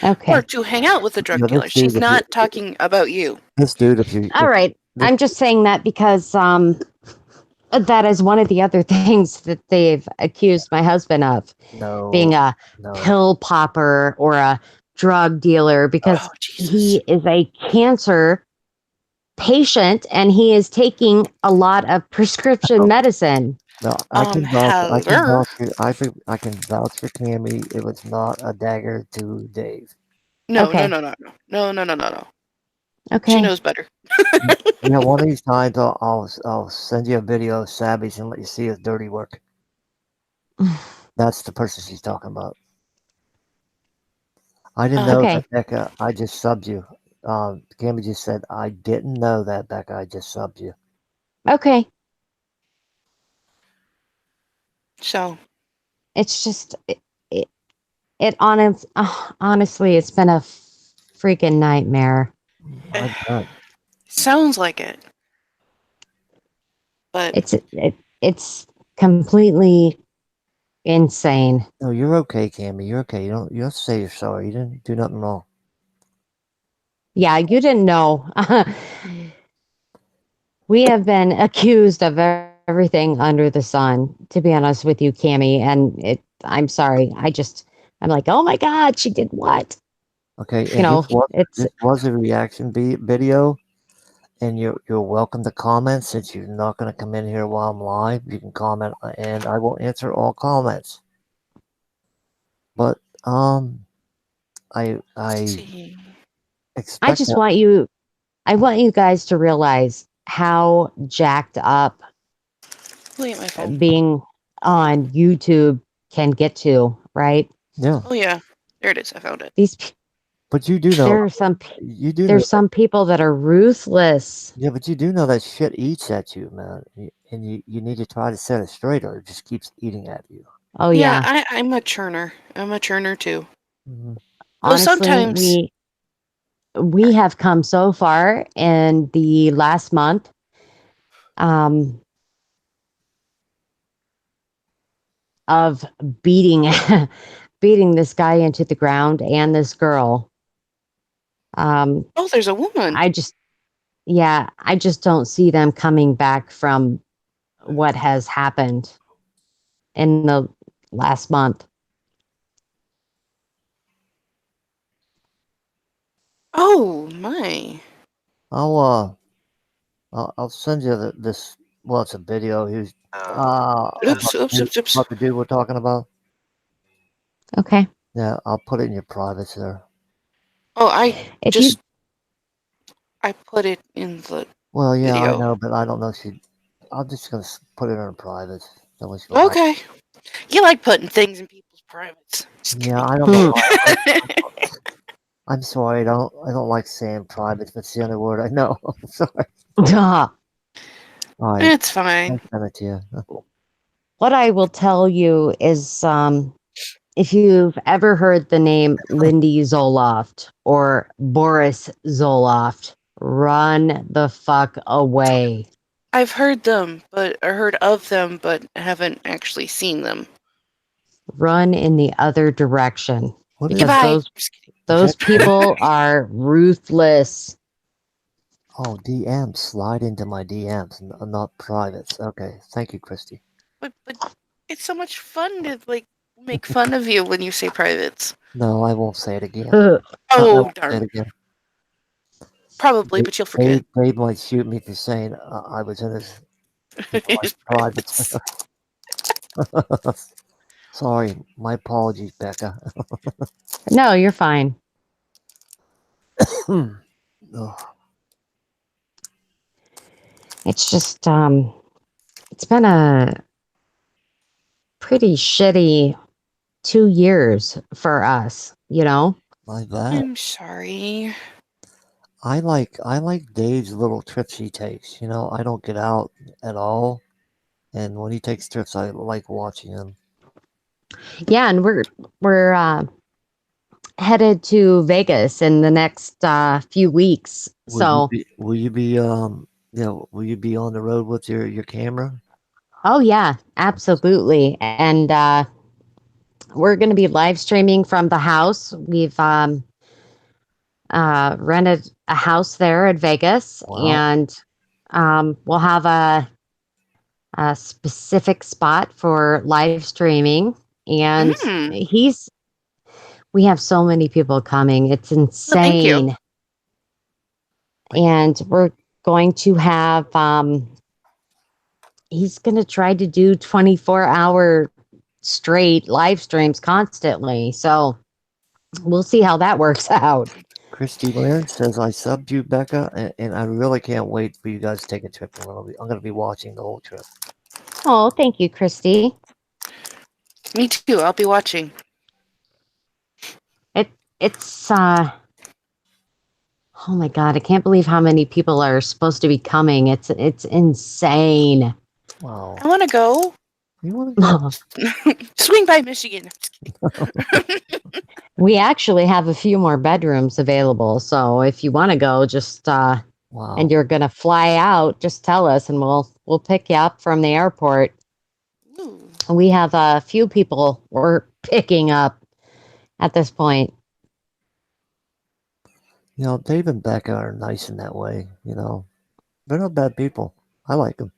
Okay. or to hang out with the drug No, dealer. this dude, She's if not talking about you. this dude, if you, All right. I'm just saying that because that is one of the other things that they've accused my husband of, no, being a no, pill popper or a drug dealer, because Oh, Jesus. he is a cancer patient and he is taking a lot of prescription medicine. no. I can vouch. I can Hello. vouch. I can vouch for Cammy. It was not a dagger to Dave. No, Okay. no. She Okay. knows better. Yeah, one of these times I'll send you a video of Savage and let you see his dirty work. That's the person she's talking about. I didn't know Okay. that, Becca. I just subbed you. Cammy just said, I didn't know that, Becca. I just subbed you. Okay. So, It's just honestly, it's been a freaking nightmare. I bet. sounds like it. But It's completely insane. No, you're okay, Cammy. You're okay. You don't have to say you're sorry. You didn't do nothing wrong. Yeah, you didn't know. We have been accused of everything under the sun, to be honest with you, Cammy. And I'm sorry. I'm like, oh my God, she did what? Okay, You know, this was a reaction video, and you're welcome to comment. Since you're not going to come in here while I'm live, you can comment, and I will answer all comments. But I let's see. expect that. I want you guys to realize how jacked up Look at my phone. being on YouTube can get to, right? Yeah, Oh yeah, there it is. I found it. but you do There know are some you there's some people that are ruthless. Yeah, but you do know that shit eats at you, man, and you need to try to set it straight, or it just keeps eating at you. Oh yeah. I'm a churner. I'm a churner too. Mhm. Well, Honestly, sometimes we have come so far in the last month. Of beating beating this guy into the ground and this girl. oh, there's a woman. I just don't see them coming back from what has happened in the last month. Oh my. I'll send you this. Well, it's a video. He's Oops. about the dude we're talking about. Okay. Yeah, I'll put it in your privates there. Oh, I If just I put it in the Well, yeah, I video. know, but I don't know if she. I'm just gonna put it in her privates. That way she'll like Okay. You like putting things in people's privates. Just Yeah, I kidding. don't know. I'm sorry. I don't like saying privates, but it's the only word I know. I'm sorry. you All right. It's fine. I'll send it to you. What I will tell you is if you've ever heard the name Lindy Zoloft or Boris Zoloft, run the fuck away. I've heard them, but or heard of them, but haven't actually seen them. Run in the other direction. What Because is Goodbye. those Just kidding. those people are ruthless. Oh, DMs. Slide into my DMs, not privates. Okay. Thank you, Christy. But it's so much fun to like make fun of you when you say privates. No, I won't say it again. Ugh. I Oh won't say it darn. again. Probably, but you'll forget. Dave might shoot me for saying I was in his privates. Sorry, my apologies, Becca. No, you're fine. Ugh. It's just it's been a pretty shitty 2 years for us, you know? My bad. I'm sorry. I like Dave's little trips he takes. You know, I don't get out at all, and when he takes trips, I like watching him. Yeah, and we're headed to Vegas in the next few weeks. So, Will you be will you be on the road with your camera? oh yeah, absolutely. And we're going to be live streaming from the house. We've rented a house there at Vegas, Wow. and we'll have a specific spot for live streaming. And Mm. we have so many people coming. It's thank you. insane. And we're going to have, he's going to try to do 24-hour straight live streams constantly. So we'll see how that works out. Christy Lynn says I subbed you, Becca, and I really can't wait for you guys to take a trip. I'm gonna be watching the whole trip. Oh, thank you, Christy. Me too. I'll be watching. It's oh my God, I can't believe how many people are supposed to be coming. It's insane. Wow. I want to go. You want to go? Swing by Michigan. We actually have a few more bedrooms available. So if you want to go, just Wow. and you're gonna fly out, just tell us and we'll pick you up from the airport. Ooh. We have a few people we're picking up at this point. You know, Dave and Becca are nice in that way. You know, they're not bad people. I like them.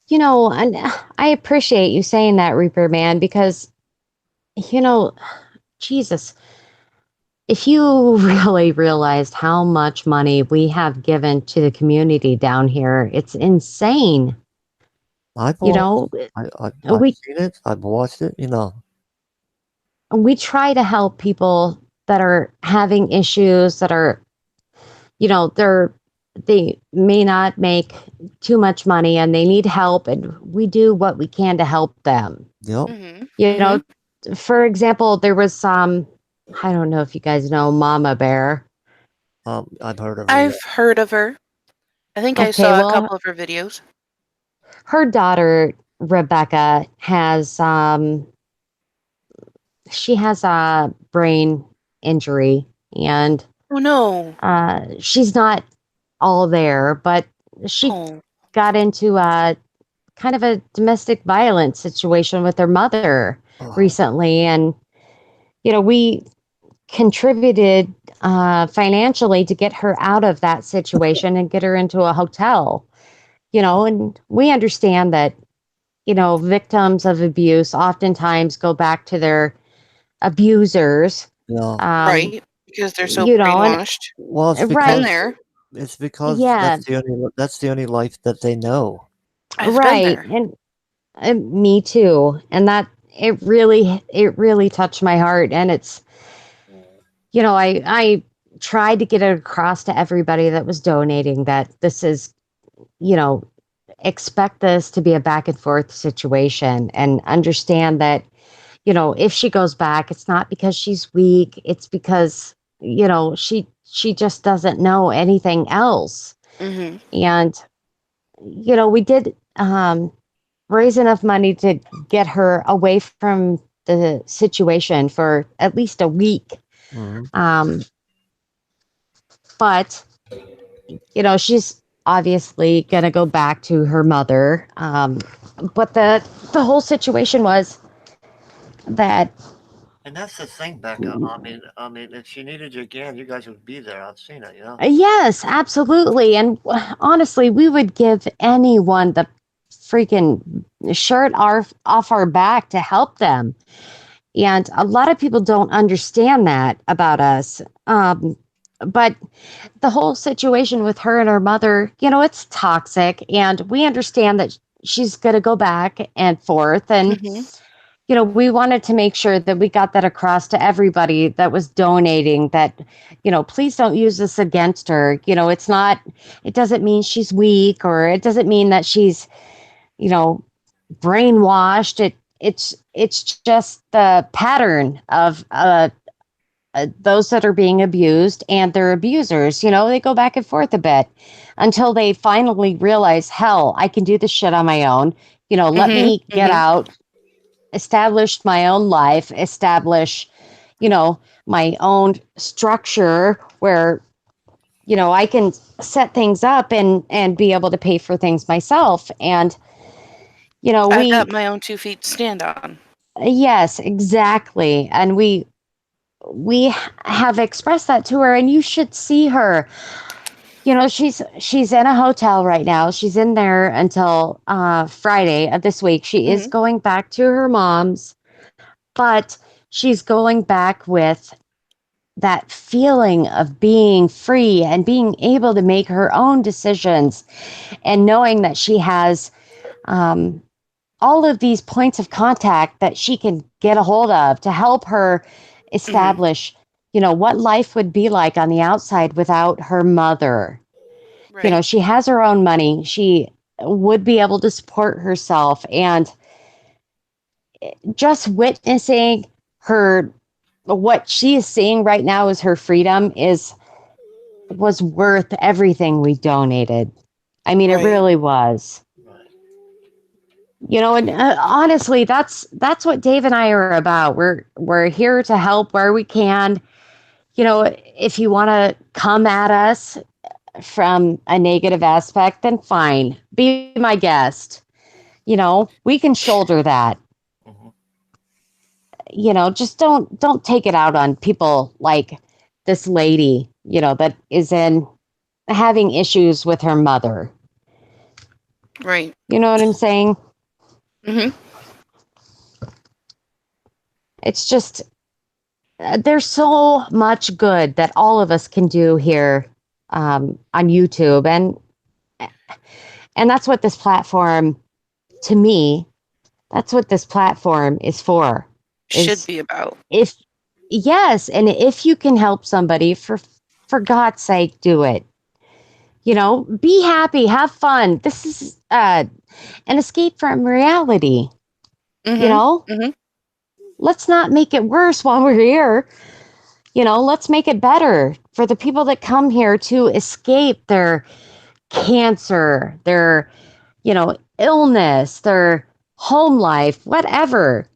You know, and I appreciate you saying that, Reaper Man, because, you know, Jesus, if you really realized how much money we have given to the community down here, it's insane. I've You know, I've we seen it. I've watched it. You know, we try to help people that are having issues that are, you know, they may not make too much money and they need help, and we do what we can to help them. yep. Mm-hmm. You know, for example, there was I don't know if you guys know Mama Bear. I've heard of her. I've heard of her. I think I Okay, saw well, a couple of her videos. her daughter Rebecca has she has a brain injury, and Oh no. she's not all there, but she Oh. got into a kind of a domestic violence situation with her mother Oh, recently, and you know, we contributed financially to get her out of that situation and get her into a hotel. You know, and we understand that, you know, victims of abuse oftentimes go back to their abusers. yeah. Right. Because they're so You know, and brainwashed. Well, it's Been right, there. It's because yeah, that's the only life that they know. I've right, been there. and me too. And that it really touched my heart, and it's, you know, I tried to get it across to everybody that was donating that this is, you know, expect this to be a back and forth situation and understand that, you know, if she goes back, it's not because she's weak, it's because, you know, she just doesn't know anything else. Mm-hmm. And we did raise enough money to get her away from the situation for at least a week. Mhm. But she's obviously going to go back to her mother. But the whole situation was that, And that's the thing, Becca. I mean, if she needed you again, you guys would be there. I've seen it, yes, absolutely. And honestly, we would give anyone the freaking shirt off our back to help them. And a lot of people don't understand that about us. But the whole situation with her and her mother, it's toxic. And we understand that she's going to go back and forth. And, Hmm. we wanted to make sure that we got that across to everybody that was donating that, please don't use this against her. It doesn't mean she's weak, or it doesn't mean that she's, you know, brainwashed. It's just the pattern of those that are being abused and their abusers. They go back and forth a bit until they finally realize, hell, I can do this shit on my own. Let Hmm. me get Hmm. out, establish my own life, establish, my own structure where, I can set things up and be able to pay for things myself. And, I've got we, my own 2 feet to stand on. yes, exactly. And we have expressed that to her, and you should see her. She's in a hotel right now. She's in there until Friday of this week. She is Hmm. going back to her mom's, but she's going back with that feeling of being free and being able to make her own decisions, and knowing that she has all of these points of contact that she can get a hold of to help her Hmm. establish, what life would be like on the outside without her mother. Right. She has her own money. She would be able to support herself. And just witnessing her, what she is seeing right now is her freedom, was worth everything we donated. I mean, it Right. really was. Right. And honestly, that's what Dave and I are about. We're here to help where we can. If you want to come at us from a negative aspect, then fine, be my guest. We can shoulder that. Hmm. Just don't take it out on people like this lady, that is in having issues with her mother. Right. You know what I'm saying? Hmm. It's just, there's so much good that all of us can do here on YouTube, and that's what this platform, to me, that's what this platform is for. Should Is be about. if yes, and if you can help somebody, for God's sake, do it. Be happy, have fun. This is an escape from reality. You Hmm. know, Hmm. let's not make it worse while we're here. Let's make it better for the people that come here to escape their cancer, their, illness, their home life, whatever.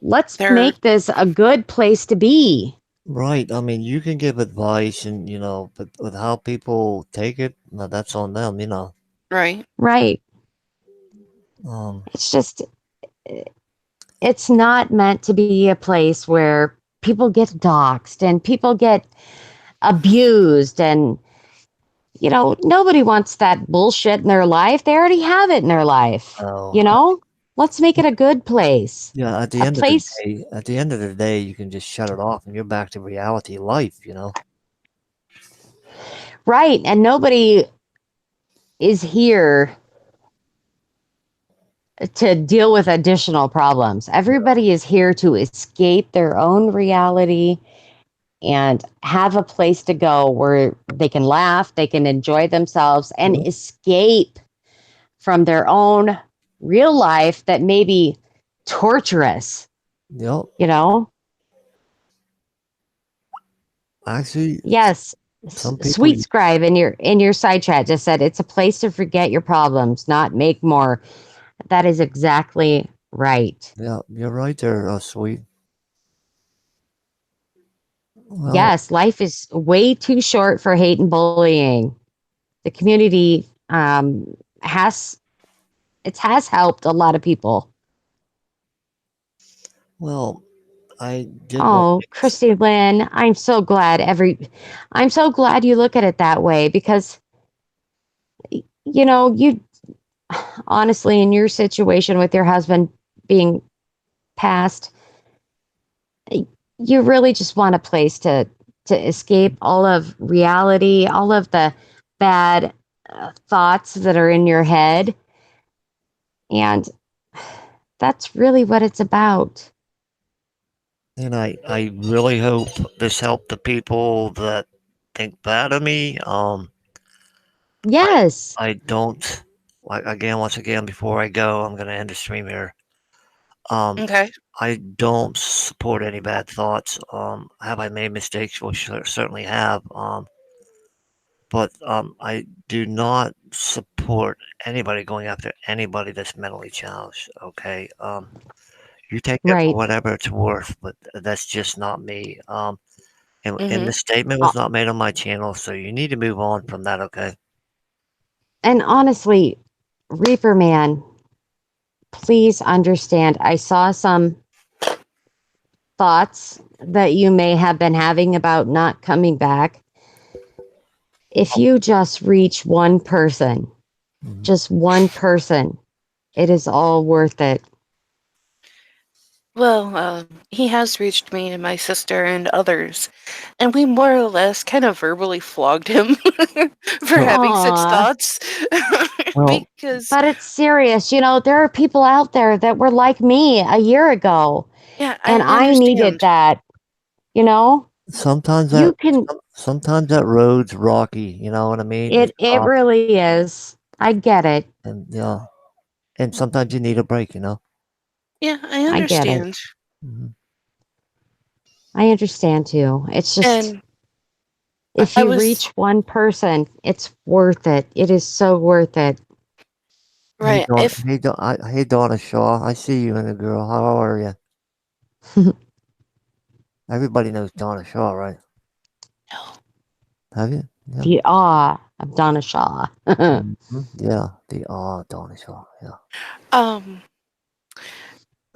Let's They're make this a good place to be. Right. I mean, you can give advice, and but with how people take it, now that's on them. right. Right. Um. It's just, it's not meant to be a place where people get doxxed and people get abused. And, nobody wants that bullshit in their life. They already have it in their life. Oh. Let's make it a good place. Yeah. At the A end of the place, day, you can just shut it off, and you're back to reality life. right. And nobody is here to deal with additional problems. Everybody is here to escape their own reality and have a place to go where they can laugh, they can enjoy themselves, and Yep. escape from their own real life that may be torturous, Yep. you know? Actually, Yes. Some people, Sweet Scribe in your side chat just said it's a place to forget your problems, not make more. That is exactly right. yeah, you're right there, sweet. Well, Yes, life is way too short for hate and bullying. The community has has helped a lot of people. well, I did want Oh, to, Christy Lynn, I'm so glad you look at it that way because you know, you honestly in your situation with your husband being passed, you really just want a place to escape all of reality, all of the bad thoughts that are in your head, and that's really what it's about. and I really hope this helped the people that think bad of me. I Yes. I don't like again once again before I go, I'm gonna end the stream here. Um, Okay. I don't support any bad thoughts. Have I made mistakes? Well, certainly have. But I do not support anybody going after anybody that's mentally challenged. Okay. You take that for Right. whatever it's worth, but that's just not me. And Mm-hmm. the statement Uh, was not made on my channel, so you need to move on from that. Okay. and honestly, Reaper Man, please understand. I saw some thoughts that you may have been having about not coming back. If you just reach one person, Mhm. just one person, it is all worth it. Well, he has reached me and my sister and others, and we more or less kind of verbally flogged him for having such Aw. thoughts. Well, Because, But it's serious. You know, there are people out there that were like me a year ago, yeah, and I I needed understand. that. You know, sometimes you can, sometimes that road's rocky. You know what I mean? It's it tough, really is. I get it. and yeah, and sometimes you need a break. You know. Yeah, I I get it. understand. Mhm. I understand too. It's just, And if I you was reach one person, it's worth it. It is so worth it. Hey right. Dawn, If hey Donna Shaw, I see you and the girl. How are you? Everybody knows Donna Shaw, right? Have you? Yeah. The awe of Donna Shaw. Yeah, the Donna Shaw. Yeah. um,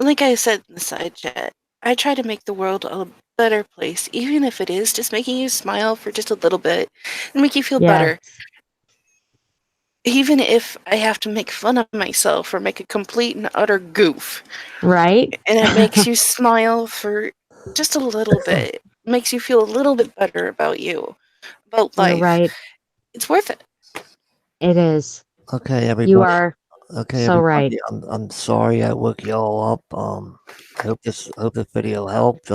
like I said in the side chat, I try to make the world a better place, even if it is just making you smile for just a little bit and make you feel Yeah. better. Even if I have to make fun of myself or make a complete and utter goof, Right? and it makes you smile for just a little bit, makes you feel a little bit better about you, about You're life. right. It's worth it. It is. Okay, You everybody. are Okay, so right. everybody. I'm sorry I woke y'all up. Hope this video helped.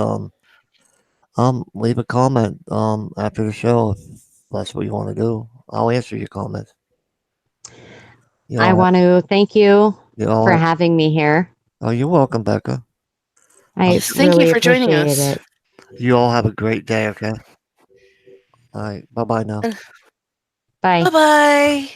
Leave a comment after the show if that's what you want to do. I'll answer your comments. I Y'all have, want to thank you y'all for have, having me here. oh, you're welcome, Becca. I Yes, thank you really for joining appreciated us. it. You all have a great day. Okay. All right. Bye bye now. Bye. Bye bye.